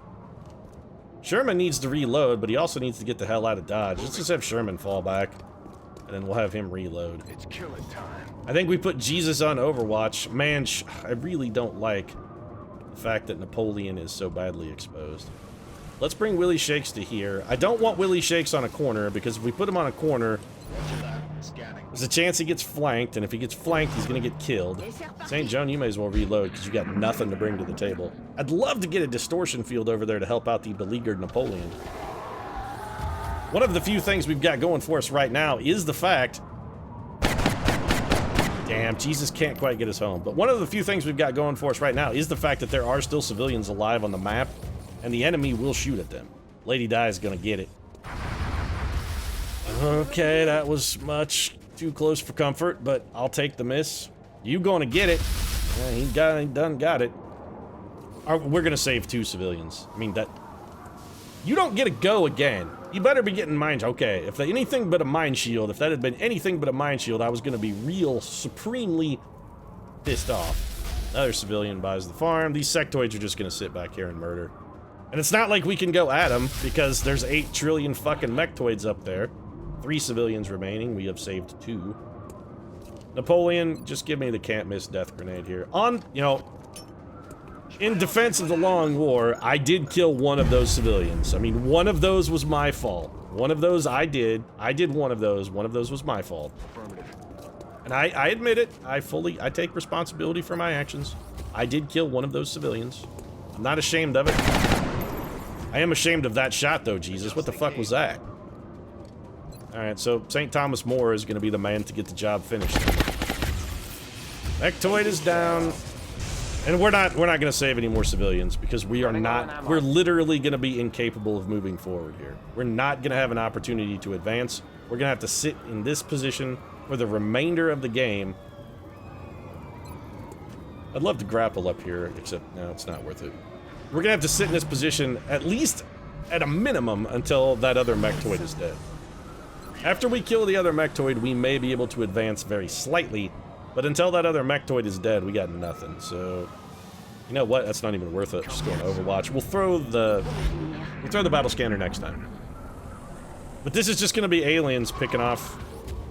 Sherman needs to reload, but he also needs to get the hell out of Dodge. Let's just have Sherman fall back, and then we'll have him reload. It's killing time. I think we put Jesus on Overwatch. Man, I really don't like the fact that Napoleon is so badly exposed. Let's bring Willie Shakes to here. I don't want Willie Shakes on a corner, because if we put him on a corner, there's a chance he gets flanked, and if he gets flanked, he's going to get killed. St. John, you may as well reload, because you got nothing to bring to the table. I'd love to get a distortion field over there to help out the beleaguered Napoleon. One of the few things we've got going for us right now is the fact... Damn, Jesus can't quite get us home. But one of the few things we've got going for us right now is the fact that there are still civilians alive on the map, and the enemy will shoot at them. Lady Di is going to get it. Okay, that was much too close for comfort, but I'll take the miss. You going to get it. Yeah, he done got it. We're going to save 2 civilians. I mean, that... You don't get a go again. You better be getting mine... Okay, if anything but a mine shield, if that had been anything but a mine shield, I was going to be real supremely pissed off. Another civilian buys the farm. These sectoids are just going to sit back here and murder. And it's not like we can go at them, because there's 8 trillion fucking mechtoids up there. 3 civilians remaining. We have saved 2. Napoleon, just give me the can't miss death grenade here. In defense of the long war, I did kill one of those civilians. I mean, one of those was my fault. One of those I did. I did one of those. One of those was my fault. And I admit it. I take responsibility for my actions. I did kill one of those civilians. I'm not ashamed of it. I am ashamed of that shot, though, Jesus. What the fuck was that? Alright, so St. Thomas More is going to be the man to get the job finished. Mechtoid is down. And we're not going to save any more civilians, because we're literally going to be incapable of moving forward here. We're not going to have an opportunity to advance. We're going to have to sit in this position for the remainder of the game. I'd love to grapple up here, except no, it's not worth it. We're going to have to sit in this position, at least at a minimum, until that other mechtoid is dead. After we kill the other mechtoid, we may be able to advance very slightly, but until that other mechtoid is dead, we got nothing. So, you know what? That's not even worth it. Just going to Overwatch. We'll throw the battle scanner next time. But this is just going to be aliens picking off...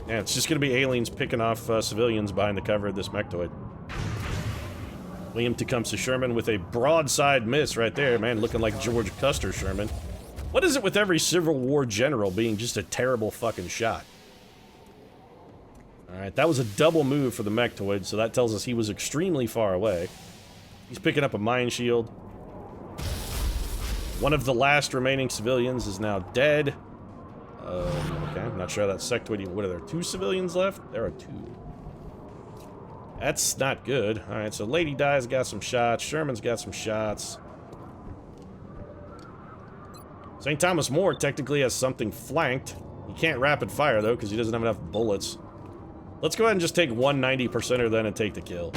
Yeah, it's just going to be aliens picking off civilians behind the cover of this mechtoid. William Tecumseh Sherman with a broadside miss right there, man, looking like George Custer Sherman. What is it with every Civil War general being just a terrible fucking shot? Alright, that was a double move for the mechtoid, so that tells us he was extremely far away. He's picking up a mine shield. One of the last remaining civilians is now dead. Okay, I'm not sure that sectoid even... What are there, 2 civilians left? There are 2. That's not good. Alright, so Lady Di's got some shots. Sherman's got some shots. St. Thomas More technically has something flanked. He can't rapid fire, though, because he doesn't have enough bullets. Let's go ahead and just take 190%er then and take the kill.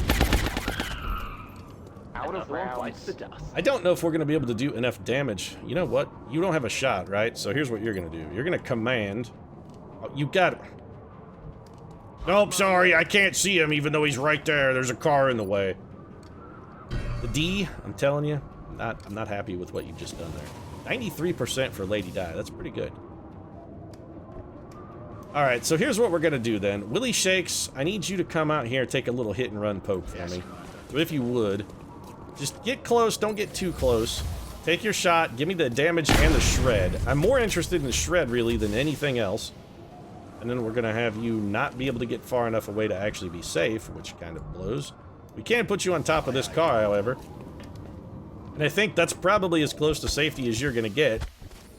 Out of rounds. The dust. I don't know if we're going to be able to do enough damage. You know what? You don't have a shot, right? So here's what you're going to do. You're going to command... Oh, you got it. Nope, sorry, I can't see him even though he's right there. There's a car in the way. The D, I'm telling you, I'm not happy with what you've just done there. 93% for Lady Di. That's pretty good. Alright, so here's what we're gonna do then. Willie Shakes, I need you to come out here and take a little hit and run poke for me. So if you would, just get close, don't get too close. Take your shot, give me the damage and the shred. I'm more interested in the shred, really, than anything else. And then we're gonna have you not be able to get far enough away to actually be safe, which kind of blows. We can put you on top of this car, however. And I think that's probably as close to safety as you're gonna get.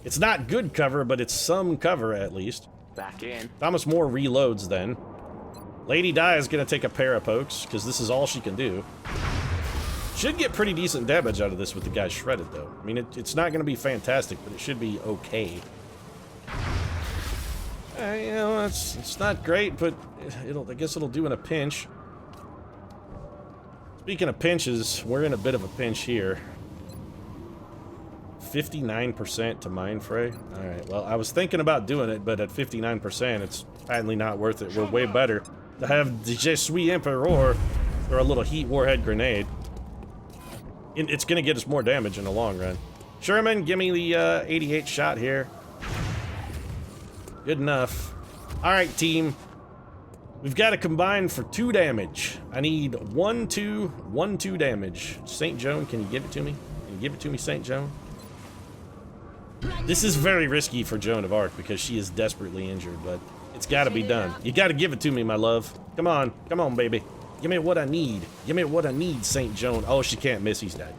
It's not good cover, but it's some cover at least. Back in. Thomas More reloads then. Lady Di is gonna take a pair of pokes, because this is all she can do. Should get pretty decent damage out of this with the guy shredded, though. I mean, it's not gonna be fantastic, but it should be okay. You know, it's not great, but I guess it'll do in a pinch. Speaking of pinches, we're in a bit of a pinch here. 59% to Mind Fray. Alright, well, I was thinking about doing it, but at 59%, it's patently not worth it. We're way better to have the Je suis Emperor or a little heat warhead grenade. It's gonna get us more damage in the long run. Sherman, give me the 88 shot here. Good enough. Alright, team. We've got to combine for 2 damage. I need 1, 2, 1, 2 damage. St. Joan, can you give it to me? Can you give it to me, St. Joan? This is very risky for Joan of Arc because she is desperately injured, but it's got to be done. You got to give it to me, my love. Come on, baby. Give me what I need. Give me what I need, St. Joan. Oh, she can't miss. He's dead.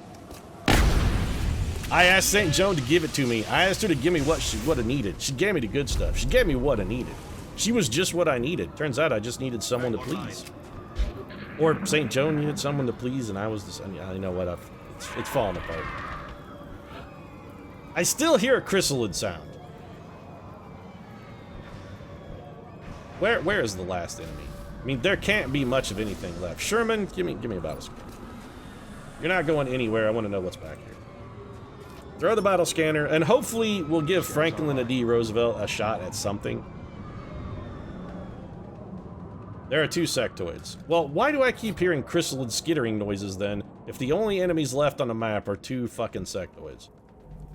I asked St. Joan to give it to me. I asked her to give me what I needed. She gave me the good stuff. She gave me what I needed. She was just what I needed. Turns out I just needed someone to please. Or St. Joan needed someone to please, and I was the... You know what? It's falling apart. I still hear a chrysalid sound. Where is the last enemy? I mean, there can't be much of anything left. Sherman, give me a battle scanner. You're not going anywhere. I want to know what's back here. Throw the battle scanner, and hopefully we'll give Franklin D. Roosevelt a shot at something. There are 2 sectoids. Well, why do I keep hearing chrysalid skittering noises then, if the only enemies left on the map are 2 fucking sectoids?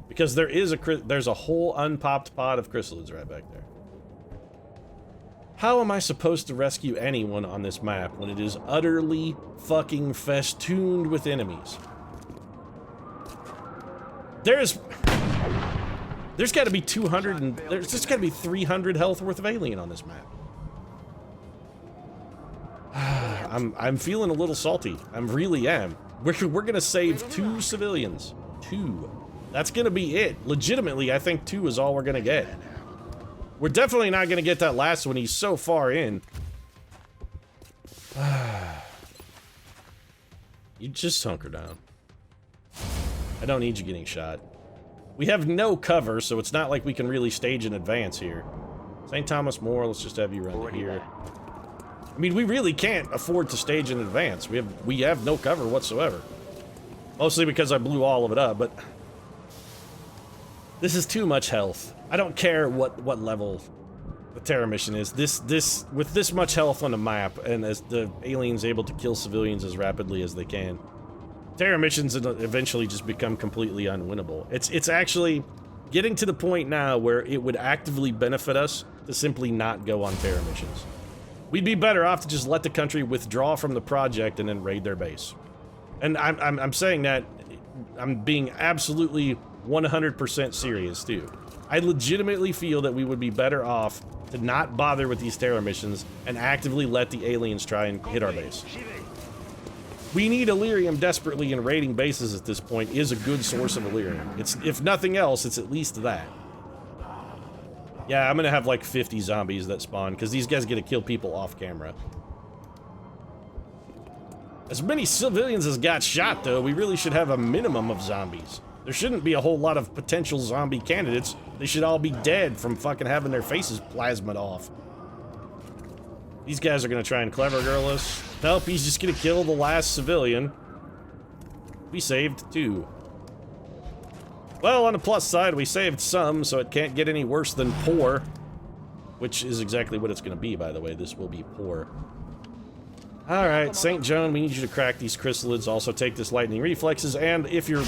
Because there's a whole unpopped pod of chrysalids right back there. How am I supposed to rescue anyone on this map when it is utterly fucking festooned with enemies? There's got to be 200 and there's just got to be 300 health worth of alien on this map. I'm feeling a little salty. I really am. We're gonna save 2 civilians. 2. That's gonna be it. Legitimately, I think 2 is all we're gonna get. We're definitely not gonna get that last one. He's so far in. You just hunker down. I don't need you getting shot. We have no cover, so it's not like we can really stage in advance here. St. Thomas More, let's just have you run to here. I mean, we really can't afford to stage in advance. We have no cover whatsoever. Mostly because I blew all of it up, but... This is too much health. I don't care what level the Terra mission is. With this much health on the map, and as the aliens able to kill civilians as rapidly as they can, Terra missions eventually just become completely unwinnable. It's actually getting to the point now where it would actively benefit us to simply not go on Terra missions. We'd be better off to just let the country withdraw from the project and then raid their base. And I'm saying that, I'm being absolutely 100% serious too. I legitimately feel that we would be better off to not bother with these Terra missions and actively let the aliens try and hit our base. We need Illyrium desperately, and raiding bases at this point is a good source of Illyrium. It's, if nothing else, it's at least that. Yeah, I'm gonna have like 50 zombies that spawn, because these guys get to kill people off camera. As many civilians as got shot, though, we really should have a minimum of zombies. There shouldn't be a whole lot of potential zombie candidates. They should all be dead from fucking having their faces plasmaed off. These guys are gonna try and clever girl us. Nope, he's just gonna kill the last civilian. We saved 2. Well, on the plus side, we saved some, so it can't get any worse than poor. Which is exactly what it's gonna be, by the way. This will be poor. Alright, St. Joan, we need you to crack these chrysalids. Also take this lightning reflexes, and if you're...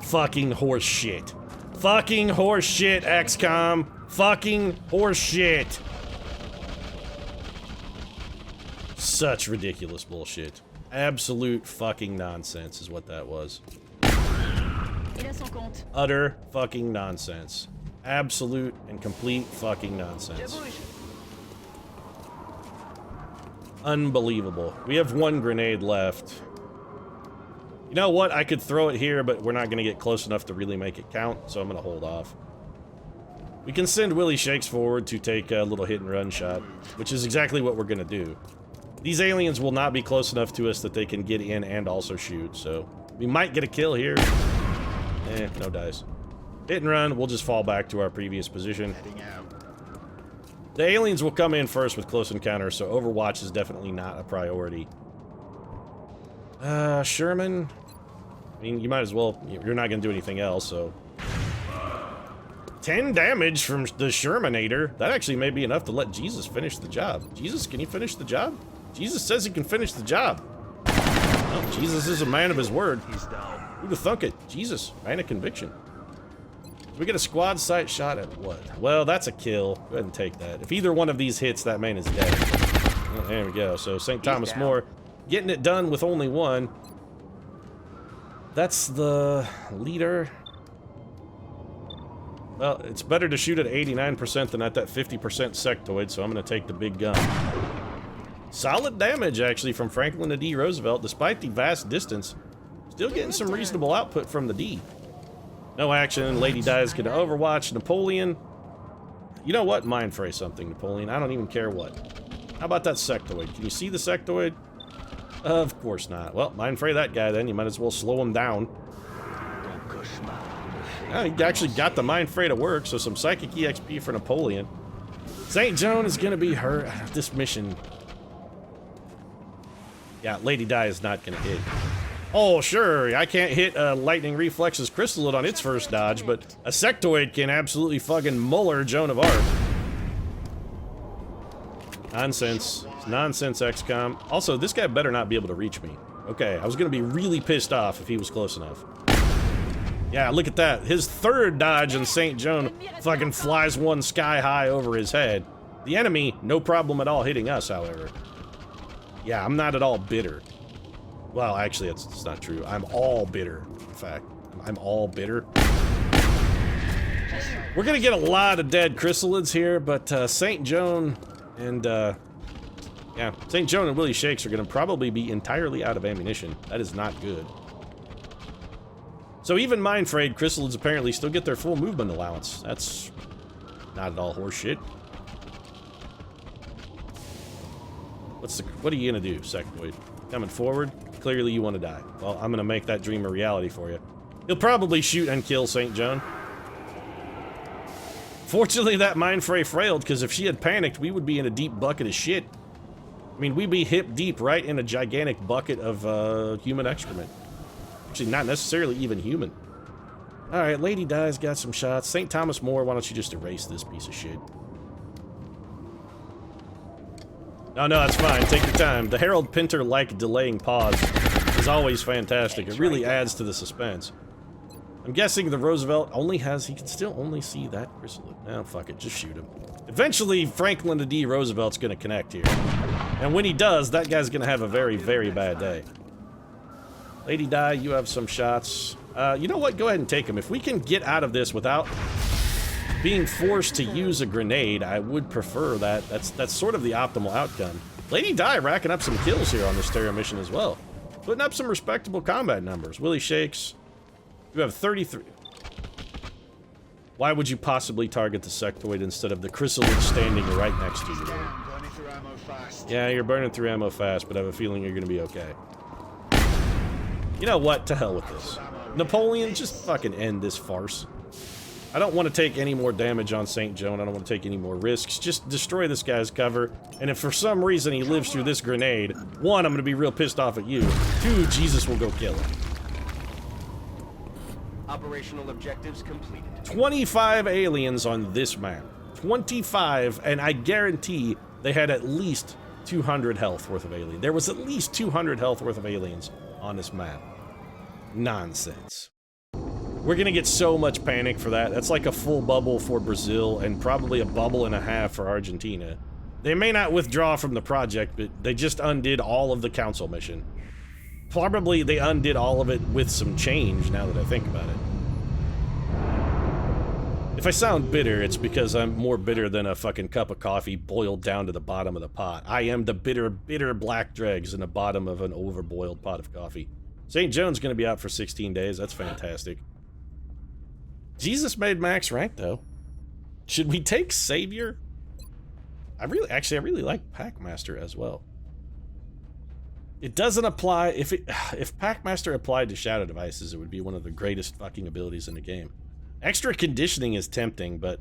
Fucking horse shit. Fucking horse shit, XCOM. Fucking horse shit. Such ridiculous bullshit. Absolute fucking nonsense is what that was. Utter fucking nonsense. Absolute and complete fucking nonsense. Unbelievable. We have one grenade left. You know what? I could throw it here, but we're not going to get close enough to really make it count, so I'm going to hold off. We can send Willie Shakes forward to take a little hit and run shot, which is exactly what we're going to do. These aliens will not be close enough to us that they can get in and also shoot, so we might get a kill here. No dice. Hit and run, we'll just fall back to our previous position. The aliens will come in first with close encounters, so Overwatch is definitely not a priority. Sherman? I mean, you might as well, you're not gonna do anything else, so... 10 damage from the Shermanator. That actually may be enough to let Jesus finish the job. Jesus, can you finish the job? Jesus says he can finish the job. Oh, Jesus is a man of his word. He's down. Who'd have thunk it? Jesus, man of conviction. We get a squad sight shot at what? Well, that's a kill. Go ahead and take that. If either one of these hits, that man is dead. Well, there we go. So St. Thomas More getting it done with only one. That's the leader. Well, it's better to shoot at 89% than at that 50% sectoid, so I'm going to take the big gun. Solid damage, actually, from Franklin D. Roosevelt, despite the vast distance. Still getting some reasonable output from the D. No action, Lady Dies get to Overwatch, Napoleon. You know what? Mind fray something, Napoleon. I don't even care what. How about that sectoid? Can you see the sectoid? Of course not. Well, mind fray that guy then. You might as well slow him down. Oh, he actually got the mind fray to work, so some psychic EXP for Napoleon. St. Joan is going to be her this mission. Yeah, Lady Di is not going to hit. Oh, sure, I can't hit Lightning Reflex's Chrysalid on its first dodge, but a Sectoid can absolutely fucking muller Joan of Arc. Nonsense. It's nonsense, XCOM. Also, this guy better not be able to reach me. Okay, I was gonna be really pissed off if he was close enough. Yeah, look at that. His third dodge in St. Joan fucking flies one sky high over his head. The enemy, no problem at all hitting us, however. Yeah, I'm not at all bitter. Well, actually, that's not true. I'm all bitter, in fact. I'm all bitter. We're gonna get a lot of dead chrysalids here, but St. Joan and, yeah, St. Joan and Willie Shakes are gonna probably be entirely out of ammunition. That is not good. So even mind frayed chrysalids apparently still get their full movement allowance. That's not at all horseshit. What are you gonna do, Sectoid? Coming forward? Clearly you want to die. Well, I'm gonna make that dream a reality for you. He'll probably shoot and kill St. Joan. Fortunately, that mind fray failed, because if she had panicked, we would be in a deep bucket of shit. I mean, we'd be hip deep right in a gigantic bucket of human excrement. Actually, not necessarily even human. Alright, Lady Di's got some shots. St. Thomas More, why don't you just erase this piece of shit? No, that's fine. Take your time. The Harold Pinter-like delaying pause is always fantastic. It really adds to the suspense. I'm guessing the Roosevelt only has... He can still only see that chrysalid. Oh, fuck it. Just shoot him. Eventually, Franklin D. Roosevelt's gonna connect here. And when he does, that guy's gonna have a very, very bad day. Lady Di, you have some shots. You know what? Go ahead and take them. If we can get out of this without being forced to use a grenade, I would prefer that. That's sort of the optimal outcome. Lady Di racking up some kills here on this terror mission as well. Putting up some respectable combat numbers. Willie Shakes, you have 33. Why would you possibly target the sectoid instead of the chrysalid standing right next to you? Yeah, you're burning through ammo fast, but I have a feeling you're gonna be okay. You know what? To hell with this. Napoleon, just fucking end this farce. I don't want to take any more damage on St. Joan. I don't want to take any more risks. Just destroy this guy's cover. And if for some reason he lives through this grenade, one, I'm going to be real pissed off at you. Two, Jesus will go kill him. Operational objectives completed. 25 aliens on this map. 25, and I guarantee they had at least 200 health worth of aliens. There was at least 200 health worth of aliens on this map. Nonsense. We're gonna get so much panic for that. That's like a full bubble for Brazil and probably a bubble and a half for Argentina. They may not withdraw from the project, but they just undid all of the council mission. Probably they undid all of it with some change, now that I think about it. If I sound bitter, it's because I'm more bitter than a fucking cup of coffee boiled down to the bottom of the pot. I am the bitter, bitter black dregs in the bottom of an overboiled pot of coffee. St. John's gonna be out for 16 days, that's fantastic. Jesus made max rank, though. Should we take Savior? I really like Packmaster as well. It doesn't apply, if Packmaster applied to Shadow Devices, it would be one of the greatest fucking abilities in the game. Extra conditioning is tempting, but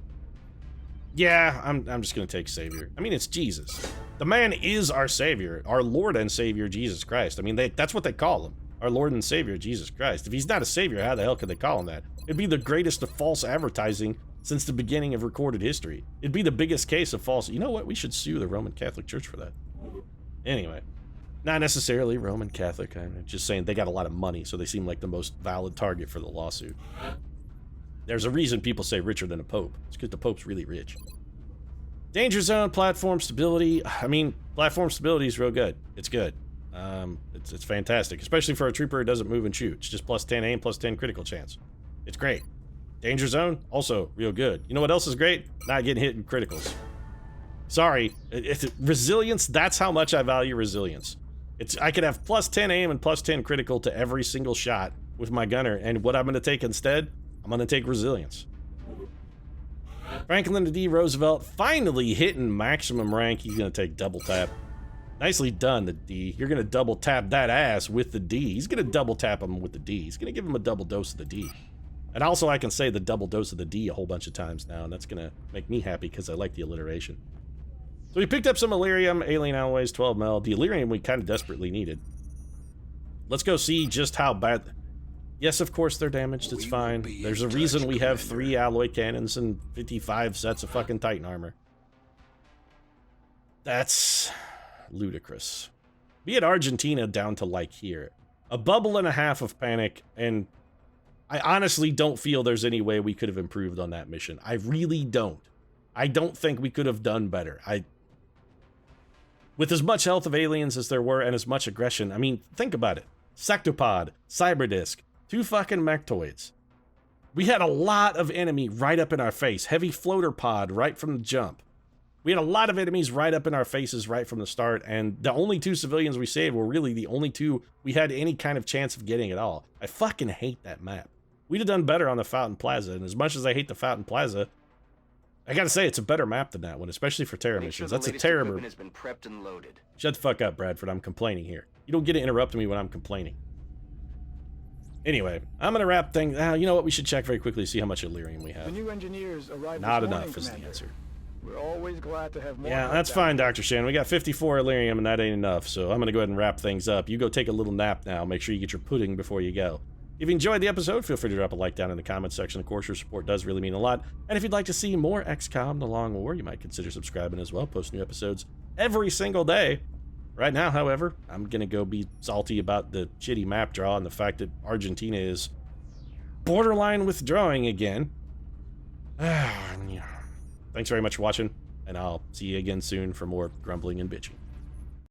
yeah, I'm just gonna take Savior. I mean, it's Jesus. The man is our Savior, our Lord and Savior, Jesus Christ. I mean, that's what they call him. Our Lord and Savior, Jesus Christ. If he's not a Savior, how the hell could they call him that? It'd be the greatest of false advertising since the beginning of recorded history. It'd be the biggest case of false... You know what? We should sue the Roman Catholic Church for that. Anyway. Not necessarily Roman Catholic. I'm just saying they got a lot of money, so they seem like the most valid target for the lawsuit. There's a reason people say richer than a pope. It's because the pope's really rich. Danger zone, platform stability. I mean, platform stability is real good. It's good. It's fantastic, especially for a trooper who doesn't move and shoot. It's just plus 10 aim, plus 10 critical chance. It's great. Danger zone, also real good. You know what else is great? Not getting hit in criticals. Sorry, resilience, that's how much I value resilience. I could have plus 10 aim and plus 10 critical to every single shot with my gunner, and what I'm going to take instead, I'm going to take resilience. Franklin D. Roosevelt finally hitting maximum rank. He's going to take double tap. Nicely done, the D. You're going to double tap that ass with the D. He's going to double tap him with the D. He's going to give him a double dose of the D. And also I can say the double dose of the D a whole bunch of times now, and that's going to make me happy because I like the alliteration. So we picked up some Illyrium, alien alloys, 12 mil. The Illyrium we kind of desperately needed. Let's go see just how bad... Yes, of course they're damaged, it's fine. There's a reason we have 3 alloy cannons and 55 sets of fucking Titan armor. That's ludicrous. We had Argentina down to like here. A bubble and a half of panic, and I honestly don't feel there's any way we could have improved on that mission. I really don't. I don't think we could have done better. With as much health of aliens as there were and as much aggression, I mean, think about it. Sectopod, Cyberdisk, 2 fucking mechtoids. We had a lot of enemy right up in our face. Heavy floater pod right from the jump. We had a lot of enemies right up in our faces right from the start, and the only 2 civilians we saved were really the only 2 we had any kind of chance of getting at all. I fucking hate that map. We'd have done better on the Fountain Plaza, and as much as I hate the Fountain Plaza, I gotta say, it's a better map than that one, especially for terror missions. That's a terror... has been prepped and loaded. Shut the fuck up, Bradford. I'm complaining here. You don't get to interrupt me when I'm complaining. Anyway, I'm gonna wrap things... you know what? We should check very quickly to see how much Illyrium we have. The new engineers arrived Not this enough morning, is the Commander. answer. We're always glad to have more. Yeah, that's fine, Dr. Shannon. We got 54 Illyrium, and that ain't enough, so I'm gonna go ahead and wrap things up. You go take a little nap now. Make sure you get your pudding before you go. If you enjoyed the episode, feel free to drop a like down in the comments section. Of course, your support does really mean a lot. And if you'd like to see more XCOM The Long War, you might consider subscribing as well. Post new episodes every single day. Right now, however, I'm going to go be salty about the shitty map draw and the fact that Argentina is borderline withdrawing again. Thanks very much for watching, and I'll see you again soon for more grumbling and bitching.